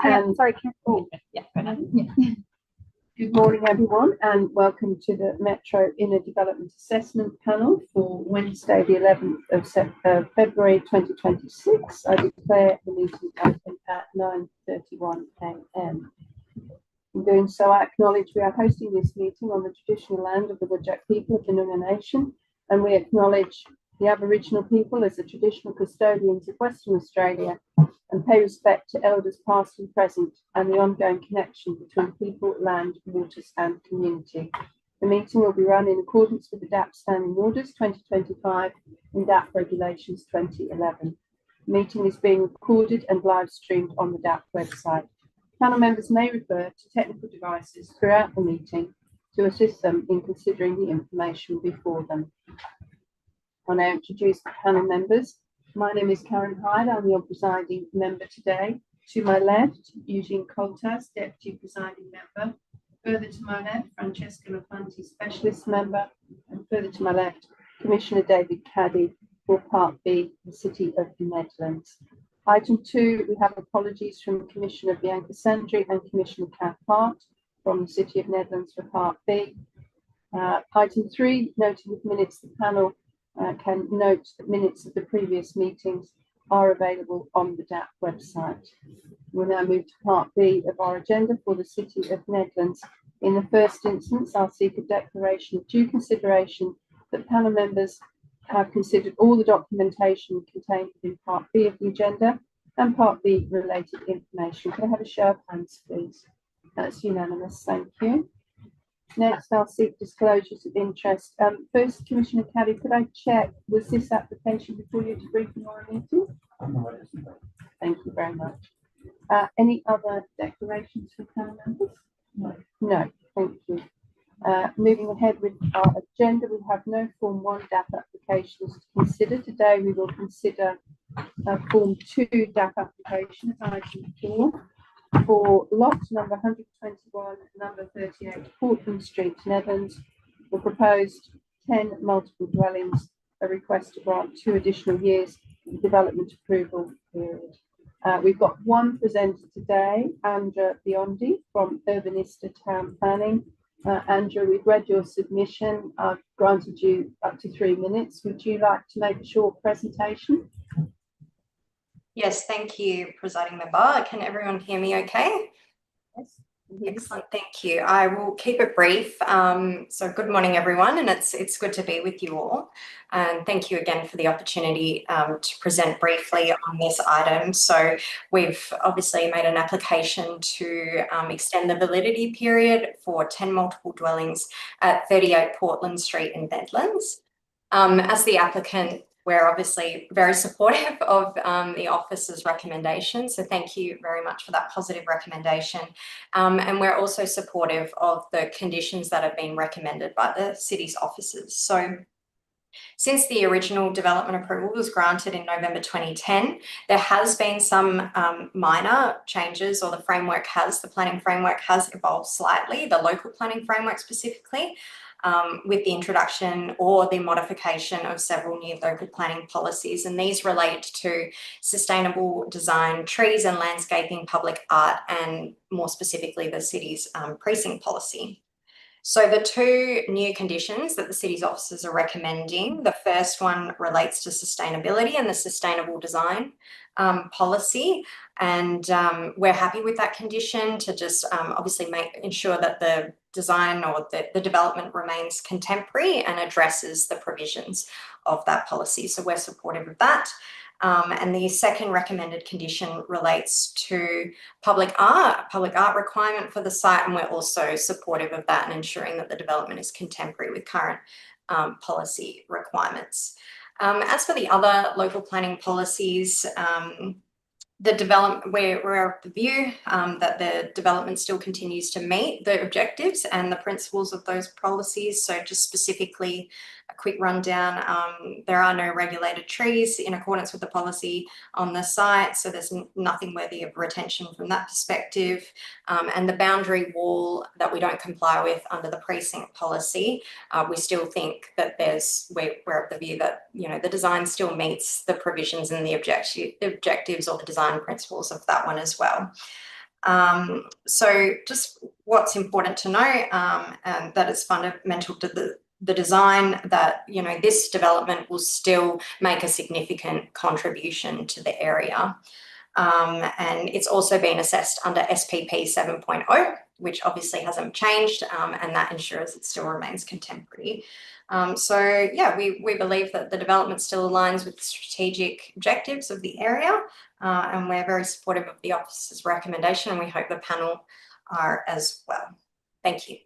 Sorry, Good morning, everyone, and welcome to the Metro Inner Development Assessment Panel for Wednesday, the 11th of February 2026. I declare the meeting open at 9:31 a.m. In doing so, I acknowledge we are hosting this meeting on the traditional land of the Whadjuk people of the Noongar Nation, and we acknowledge the Aboriginal people as the traditional custodians of Western Australia and pay respect to elders past and present and the ongoing connection between people, land, waters and community. The meeting will be run in accordance with the DAP Standing Orders 2025 and DAP Regulations 2011. The meeting is being recorded and live streamed on the DAP website. Panel members may refer to technical devices throughout the meeting to assist them in considering the information before them. I'll now introduce the panel members. My name is Karen Hyde. I'm your presiding member today. To my left, Eugene Coltas, Deputy Presiding Member. Further to my left, Francesca Lafanti, Specialist Member. And further to my left, Commissioner David Caddy for Part B, the City of Nedlands. Item 2, we have apologies from Commissioner Bianca Sandri and Commissioner Kath Hart from the City of Nedlands for Part B. Item 3, noting with minutes, the panel can note that minutes of the previous meetings are available on the DAP website. We'll now move to Part B of our agenda for the City of Nedlands. In the first instance, I'll seek a declaration of due consideration that panel members have considered all the documentation contained within Part B of the agenda and Part B related information. Can I have a show of hands, please? That's unanimous, thank you. Next, I'll seek disclosures of interest. First, Commissioner Caddy, could I check, was this application before you to briefing or a meeting? Thank you very much. Any other declarations from panel members? No, thank you. Moving ahead with our agenda, we have no Form 1 DAP applications to consider. Today, we will consider Form 2 DAP application, item 4. For lot number 121, number 38, Portland Street, Nedlands, the proposed 10 multiple dwellings, a request to grant 2 additional years of development approval period. We've got one presenter today, Andrea Biondi from Urbanista Town Planning. Andrea, we've read your submission. I've granted you up to 3 minutes. Would you like to make a short presentation? Yes, thank you, Presiding Member. Can everyone hear me okay? Yes. Excellent, thank you. I will keep it brief. So good morning, everyone, and it's good to be with you all. And thank you again for the opportunity to present briefly on this item. So we've obviously made an application to extend the validity period for 10 multiple dwellings at 38 Portland Street in Nedlands. As the applicant, we're obviously very supportive of the office's recommendation, so thank you very much for that positive recommendation. And we're also supportive of the conditions that have been recommended by the city's officers. So since the original development approval was granted in November 2010, there has been some minor changes, or the planning framework has evolved slightly, the local planning framework specifically, with the introduction or the modification of several new local planning policies. And these relate to sustainable design, trees and landscaping, public art, and more specifically the city's precinct policy. So the 2 new conditions that the city's officers are recommending, the first one relates to sustainability and the sustainable design policy. And we're happy with that condition to just obviously ensure that the design or the development remains contemporary and addresses the provisions of that policy. So we're supportive of that. And the second recommended condition relates to public art requirement for the site, and we're also supportive of that and ensuring that the development is contemporary with current policy requirements. As for the other local planning policies, we're of the view that the development still continues to meet the objectives and the principles of those policies. So just specifically a quick rundown, there are no regulated trees in accordance with the policy on the site, so there's nothing worthy of retention from that perspective. And the boundary wall that we don't comply with under the precinct policy, we still think that we're of the view that the design still meets the provisions and the objectives or the design principles of that one as well. So just what's important to know, and that it's fundamental to the design, that, you know, this development will still make a significant contribution to the area. And it's also been assessed under SPP 7.0, which obviously hasn't changed, and that ensures it still remains contemporary. So yeah, we believe that the development still aligns with the strategic objectives of the area, and we're very supportive of the office's recommendation, and we hope the panel are as well. Thank you.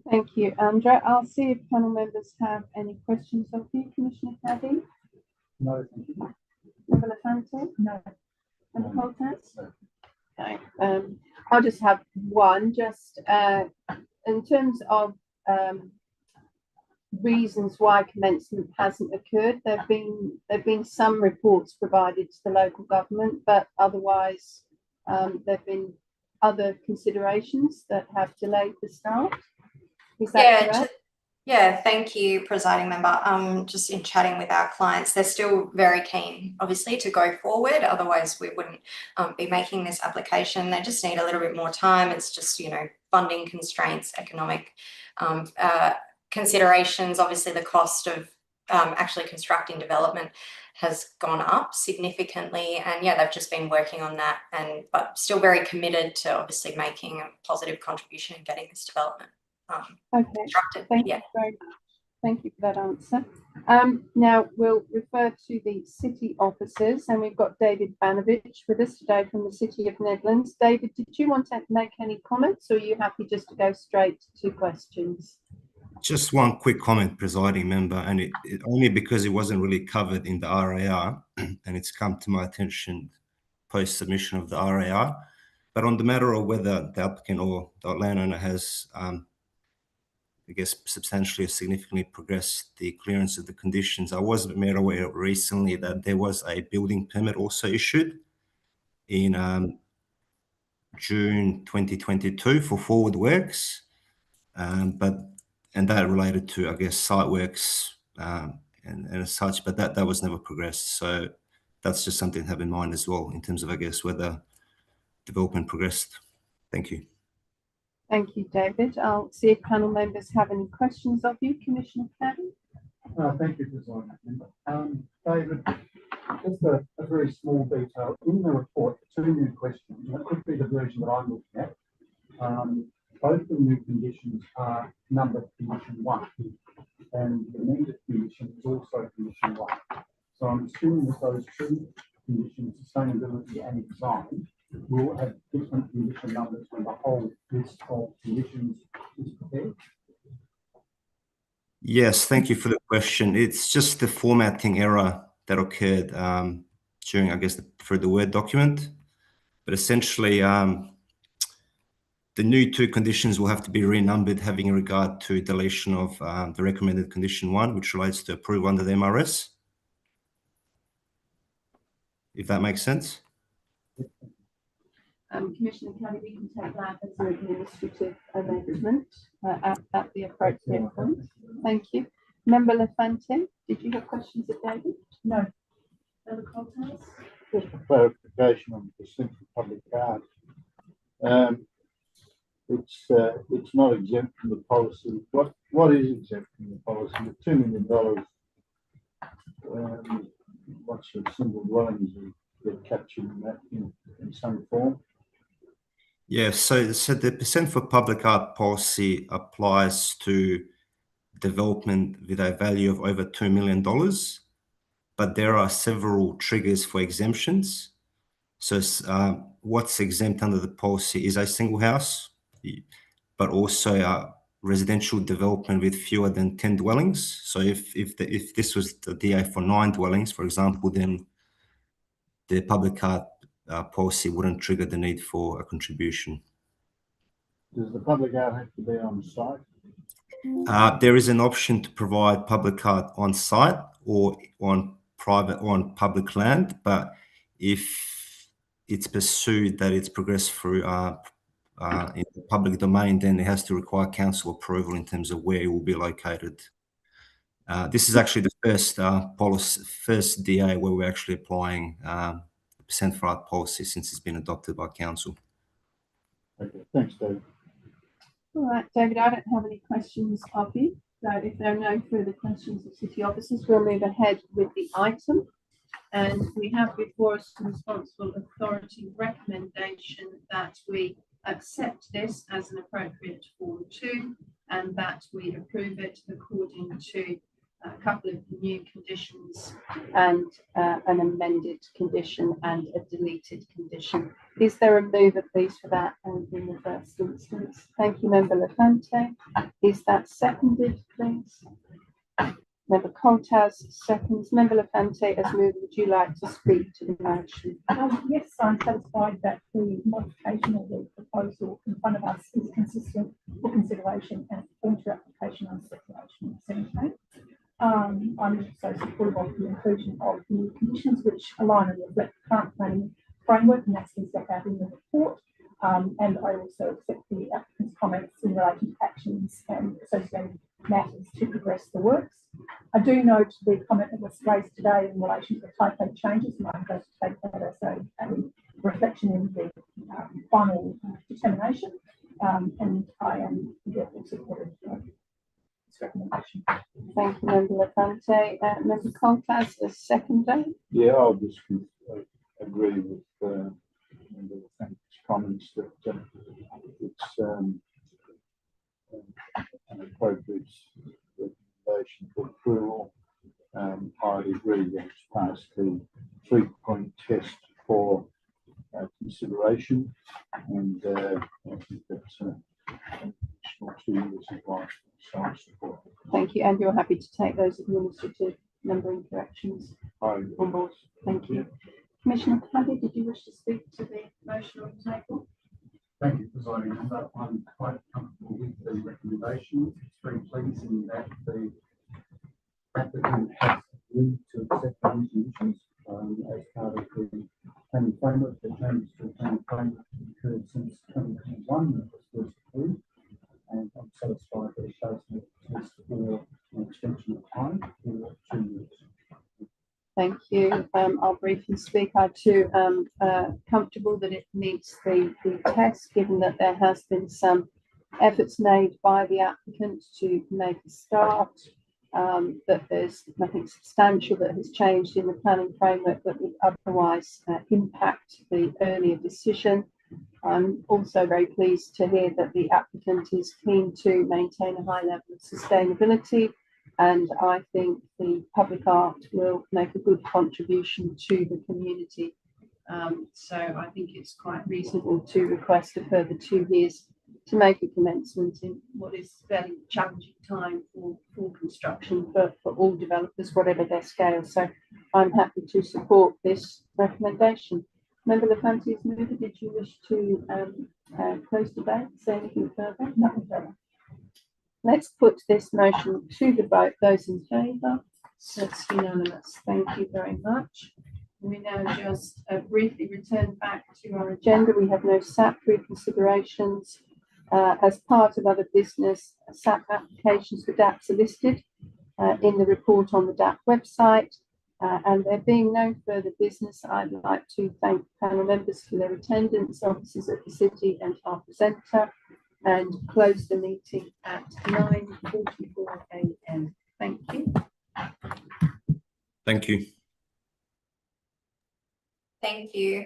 Thank you, Andra. I'll see if panel members have any questions of you, Commissioner Caddy. No, thank you. Member Lafante? No. Member Colters? Okay. I'll just have one, just in terms of reasons why commencement hasn't occurred. There've been some reports provided to the local government, but otherwise there've been other considerations that have delayed the start. Is that correct? Yeah, thank you, presiding member. Just in chatting with our clients, they're still very keen, obviously, to go forward. Otherwise, we wouldn't be making this application. They just need a little bit more time. It's just, you know, funding constraints, economic considerations. Obviously, the cost of actually constructing development has gone up significantly, and yeah, they've just been working on that, but still very committed to obviously making a positive contribution and getting this development constructed. Thank you very much. Thank you for that answer. Now we'll refer to the city officers, and we've got David Banovich with us today from the City of Nedlands. David, did you want to make any comments, or are you happy just to go straight to questions? Just one quick comment, presiding member, and it only because it wasn't really covered in the RAR, and it's come to my attention post submission of the RAR. But on the matter of whether the applicant or the landowner has, I guess, substantially or significantly progressed the clearance of the conditions, I was made aware recently that there was a building permit also issued in June 2022 for forward works, and that related to, I guess, site works and as such, but that was never progressed. So that's just something to have in mind as well in terms of, I guess, whether development progressed. Thank you. Thank you, David. I'll see if panel members have any questions of you, Commissioner Caddy. Thank you, President Member. David, just a very small detail. In the report, 2 new questions, and that could be the version that I'm looking at. Both the new conditions are numbered condition 1, and the amended condition is also condition 1. So I'm assuming that those 2 conditions, sustainability and design, will have different condition numbers when the whole list of conditions is prepared. Yes, thank you for the question. It's just the formatting error that occurred during, I guess, through the Word document. But essentially, the new 2 conditions will have to be renumbered, having regard to deletion of the recommended condition 1, which relates to approval under the MRS. If that makes sense. Commissioner Caddy, we can take that as an administrative amendment at the appropriate point. Thank you. Member Lafante, did you have questions of David? No. Member Colters? Just a clarification on the central public card. It's not exempt from the policy. What is exempt from the policy? The $2 million. What's the single dwellings that captured in that in some form? Yes, so the percent for public art policy applies to development with a value of over $2 million, but there are several triggers for exemptions. So what's exempt under the policy is a single house, but also residential development with fewer than 10 dwellings. So if this was the DA for 9 dwellings, for example, then the public art policy wouldn't trigger the need for a contribution. Does the public art have to be on site? There is an option to provide public art on site or on private or on public land, but if it's pursued that it's progressed through in the public domain, then it has to require council approval in terms of where it will be located. This is actually the first DA where we're actually applying the percent for art policy since it's been adopted by council. Okay, thanks, David. All right, David, I don't have any questions of you. So if there are no further questions of city officers, we'll move ahead with the item. And we have before us the responsible authority recommendation that we accept this as an appropriate Form 2 and that we approve it according to a couple of new conditions and an amended condition and a deleted condition. Is there a mover, please, for that in the first instance? Thank you, Member Lafante. Is that seconded, please? Member Coltas seconds. Member Lafante, as moved, would you like to speak to the motion? Yes, I'm satisfied that the modification of the proposal in front of us is consistent for consideration and forms your application on separation of 17. I'm also supportive of the inclusion of the conditions which align and reflect the current planning framework, and that's been set out in the report. And I also accept the applicant's comments in relation to actions and associated matters to progress the works. I do note the comment that was raised today in relation to the typo changes, and I'm going to take that as a reflection in the final determination. And I am therefore supportive of this recommendation. Thank you, Member Lafante. Member Coltas, a seconder. Yeah, I'll just agree with Member Lafante's comments that it's an appropriate recommendation for approval. I agree that it's passed the 3-point test for consideration, and I think that's an additional 2 years of life. So I support it. Thank you. And you're happy to take those administrative numbering corrections on board? Thank you. Commissioner Paddy, did you wish to speak to the motion on the table? Thank you, Presiding Member. I'm quite comfortable with the recommendation. It's very pleasing that the applicant has agreed to accept the conditions as part of the planning framework. The changes to the planning framework occurred since 2021 when it was first approved, and I'm satisfied that it does make sense for an extension of time for 2 years. Thank you. I'll briefly speak. I too am comfortable that it meets the test, given that there has been some efforts made by the applicant to make a start, that there's nothing substantial that has changed in the planning framework that would otherwise impact the earlier decision. I'm also very pleased to hear that the applicant is keen to maintain a high level of sustainability, and I think the public art will make a good contribution to the community. So I think it's quite reasonable to request a further 2 years to make a commencement in what is a fairly challenging time for construction for all developers, whatever their scale. So I'm happy to support this recommendation. Member Lafante is moved. Did you wish to close debate? Say anything further? Nothing further. Let's put this motion to the vote. Those in favour? That's unanimous. Thank you very much. We now just briefly return back to our agenda. We have no SAP reconsiderations. As part of other business, SAP applications for DAPs are listed in the report on the DAP website. And there being no further business, I'd like to thank panel members for their attendance, officers at the City and our presenter, and close the meeting at 9:44 a.m. Thank you. Thank you. Thank you.